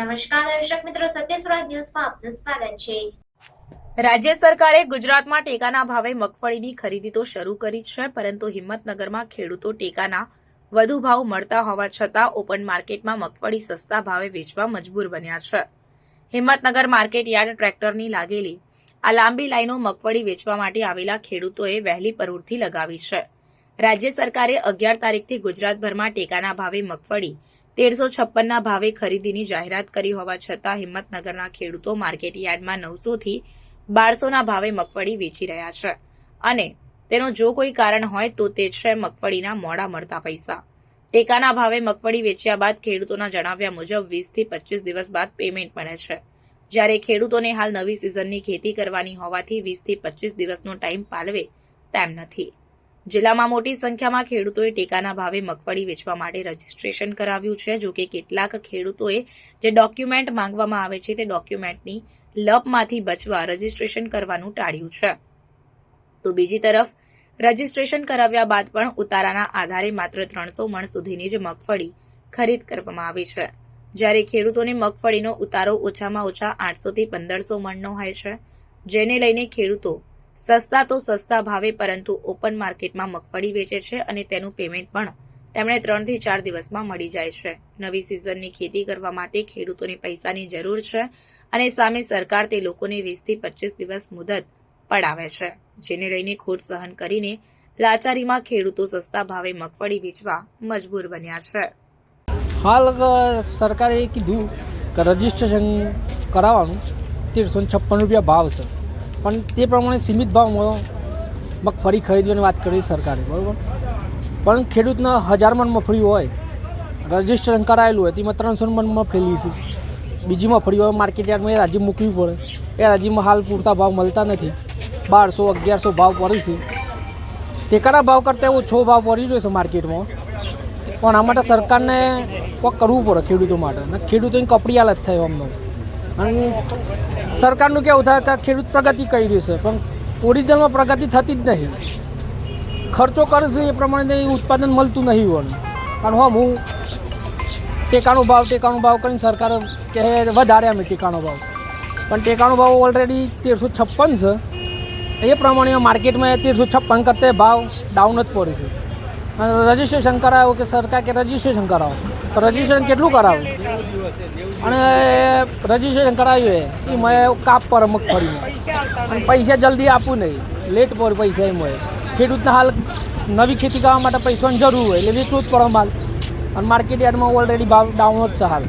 નમસ્કાર દર્શક મિત્રો, સત્ય સ્વરાજ ન્યૂઝમાં આપનું સ્વાગત છે। રાજ્ય સરકારે ગુજરાતમાં ટેકાના ભાવે મગફળીની ખરીદી તો શરૂ કરી છે, પરંતુ હિંમતનગરમાં ખેડૂતો ટેકાના વધુ ભાવ મળતા હોવા છતાં ઓપન માર્કેટમાં મગફળી સસ્તા ભાવે વેચવા મજબૂર બન્યા છે। હિંમતનગર માર્કેટ યાર્ડ ટ્રેક્ટરની લાગેલી આ લાંબી લાઈનો મગફળી વેચવા માટે આવેલા ખેડૂતોએ વહેલી પરોઢથી લગાવી છે। રાજ્ય સરકારે 11 તારીખથી ગુજરાતભરમાં ટેકાના ભાવે મગફળી 1356ના ભાવે ખરીદીની જાહેરાત કરી હોવા છતાં હિંમતનગરના ખેડૂતો માર્કેટ યાર્ડમાં 900 થી 1200ના ભાવે મગફળી વેચી રહ્યા છે અને તેનું જો કોઈ કારણ હોય તો તે છે મગફળીના મોડા મળતા પૈસા। ટેકાના ભાવે મગફળી વેચ્યા બાદ ખેડૂતોના જણાવ્યા મુજબ 20 થી 25 દિવસ બાદ પેમેન્ટ મળે છે, જ્યારે ખેડૂતોને હાલ નવી સિઝનની ખેતી કરવાની હોવાથી 20 થી 25 દિવસનો ટાઈમ પાલવે તેમ નથી। જિલ્લામાં મોટી સંખ્યામાં ખેડૂતોએ ટેકાના ભાવે મગફળી વેચવા માટે રજીસ્ટ્રેશન કરાવ્યું છે। જો કે કેટલાક ખેડૂતોએ જે ડોક્યુમેન્ટ માંગવામાં આવે છે તે ડોક્યુમેન્ટની લપમાંથી બચવા રજીસ્ટ્રેશન કરવાનું ટાળ્યું છે, તો બીજી તરફ રજીસ્ટ્રેશન કરાવ્યા બાદ પણ ઉતારાના આધારે માત્ર 300 મણ સુધીની જ મગફળી ખરીદ કરવામાં આવી છે, જ્યારે ખેડૂતોને મગફળીનો ઉતારો ઓછામાં ઓછા 800 થી 1500 મણનો હોય છે, જેને લઈને ખેડૂતો સસ્તા તો સસ્તા ભાવે પરંતુ ઓપન માર્કેટમાં મગફળી વેચે છે અને તેનું પેમેન્ટ પણ તેમણે 3 થી 4 દિવસમાં મળી જાય છે। નવી સિઝનની ખેતી કરવા માટે ખેડૂતોને પૈસાની જરૂર છે અને સામે સરકાર તે લોકોને 20 થી 25 દિવસ મુદત પડાવે છે, જેને લઈને ખોટ સહન કરીને લાચારીમાં ખેડૂતો સસ્તા ભાવે મગફળી વેચવા મજબૂર બન્યા છે। હાલ સરકારે કીધું કે રજીસ્ટ્રેશન કરાવવાનું 1356 રૂપિયા ભાવ છે, પણ તે પ્રમાણે સીમિત ભાવમાં મગફળી ખરીદવાની વાત કરી સરકારે, બરાબર। પણ ખેડૂતને 1000 મણ મગફળી હોય, રજીસ્ટ્રેશન કરાયેલું હોય તેમાં 300 મણ મગફળી છે, બીજી મગફળી હોય માર્કેટ યાર્ડમાં એ રાજી મૂકવી પડે, એ રાજીમાં હાલ પૂરતા ભાવ મળતા નથી, 1200-1100 ભાવ પડી છે, ટેકાના ભાવ કરતાં ઓછો ભાવ પડી રહ્યો છે માર્કેટમાં। પણ આ માટે સરકારને કોઈક કરવું પડે ખેડૂતો માટે, અને ખેડૂતોની કપડી હાલત થાય અમને, અને સરકારનું કેવું થાય કે ખેડૂત પ્રગતિ કરી રહ્યું છે પણ ઓરિજિનલમાં પ્રગતિ થતી જ નહીં, ખર્ચો કરે છે એ પ્રમાણે ઉત્પાદન મળતું નહીં હોય। કારણ હું ટેકાનો ભાવ કરીને સરકાર કહે વધારે અમે ટેકાનો ભાવ, પણ ટેકાનો ભાવ ઓલરેડી 1356 છે, એ પ્રમાણે માર્કેટમાં 1356 કરતાં ભાવ ડાઉન જ પડે છે। અને રજીસ્ટ્રેશન કરાવો કે સરકાર કે રજીસ્ટ્રેશન કરાવો, તો રજીસ્ટ્રેશન કેટલું કરાવું, અને રજીસ્ટ્રેશન કરાવ્યું એમાં કાપ પર મગફળીમાં, અને પૈસા જલ્દી આપવું નહીં, લેટ પર પૈસા એમ હોય। ખેડૂતને હાલ નવી ખેતી કરવા માટે પૈસાની જરૂર હોય એટલે વેચવું જ પડે માલ, અને માર્કેટ યાર્ડમાં ઓલરેડી ભાવ ડાઉન જ છે હાલ।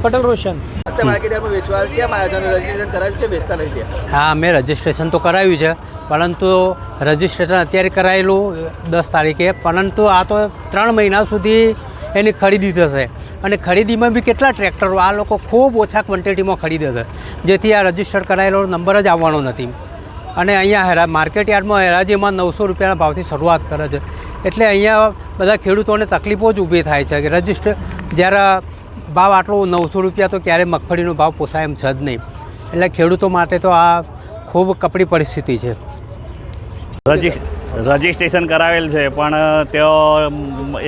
પટેલ રોશન માર્કેટ યાર્ડમાં વેચવા કેમ આવ્યા છે? રજીસ્ટ્રેશન કરાવ્યું કે વેચતા નથી? હા, મેં રજીસ્ટ્રેશન તો કરાવ્યું છે, પરંતુ રજીસ્ટ્રેશન અત્યારે કરાયેલું 10 તારીખે, પરંતુ આ તો 3 મહિના સુધી એની ખરીદી થશે, અને ખરીદીમાં બી કેટલા ટ્રેક્ટરો આ લોકો ખૂબ ઓછા ક્વોન્ટિટીમાં ખરીદે છે, જેથી આ રજીસ્ટર કરાયેલો નંબર જ આવવાનો નથી। અને અહીંયા માર્કેટ યાર્ડમાં હરાજીમાં 900 રૂપિયાના ભાવથી શરૂઆત કરે છે, એટલે અહીંયા બધા ખેડૂતોને તકલીફો જ ઊભી થાય છે કે રજીસ્ટર જ્યારે ભાવ આટલો 900 રૂપિયા તો ક્યારેય મગફળીનો ભાવ પોસાય એમ છે જ નહીં, એટલે ખેડૂતો માટે તો આ ખૂબ કપરી પરિસ્થિતિ છે। રજીસ્ટ્રેશન કરાવેલ છે, પણ તેઓ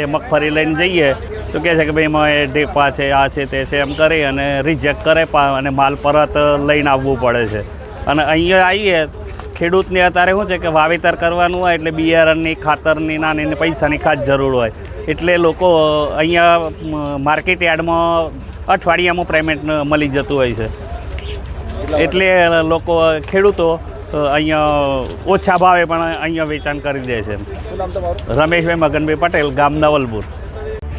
એ મગફળી લઈને જઈએ તો કહે છે કે ભાઈ એમાં એ ઢેપા છે, આ છે તે છે એમ કરી અને રિજેક્ટ કરે, અને માલ પરત લઈને આવવું પડે છે। અને અહીંયા આવીએ ખેડૂતને અત્યારે શું છે કે વાવેતર કરવાનું હોય એટલે બિયારણની, ખાતરની, નાની પૈસાની ખાસ જરૂર હોય, એટલે લોકો અહીંયા માર્કેટ યાર્ડમાં અઠવાડિયામાં પેમેન્ટ મળી જતું હોય છે, એટલે લોકો ખેડૂતો અહીંયા ઓછા ભાવે પણ અહીંયા વેચાણ કરી દે છે। રમેશભાઈ મગનભાઈ પટેલ, ગામ નવલપુર।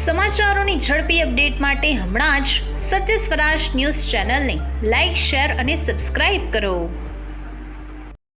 સમાચારોની ઝડપી અપડેટ માટે હમણાં જ સત્ય સ્વરાજ ન્યૂઝ ચેનલને લાઇક, શેર અને સબસ્ક્રાઇબ કરો।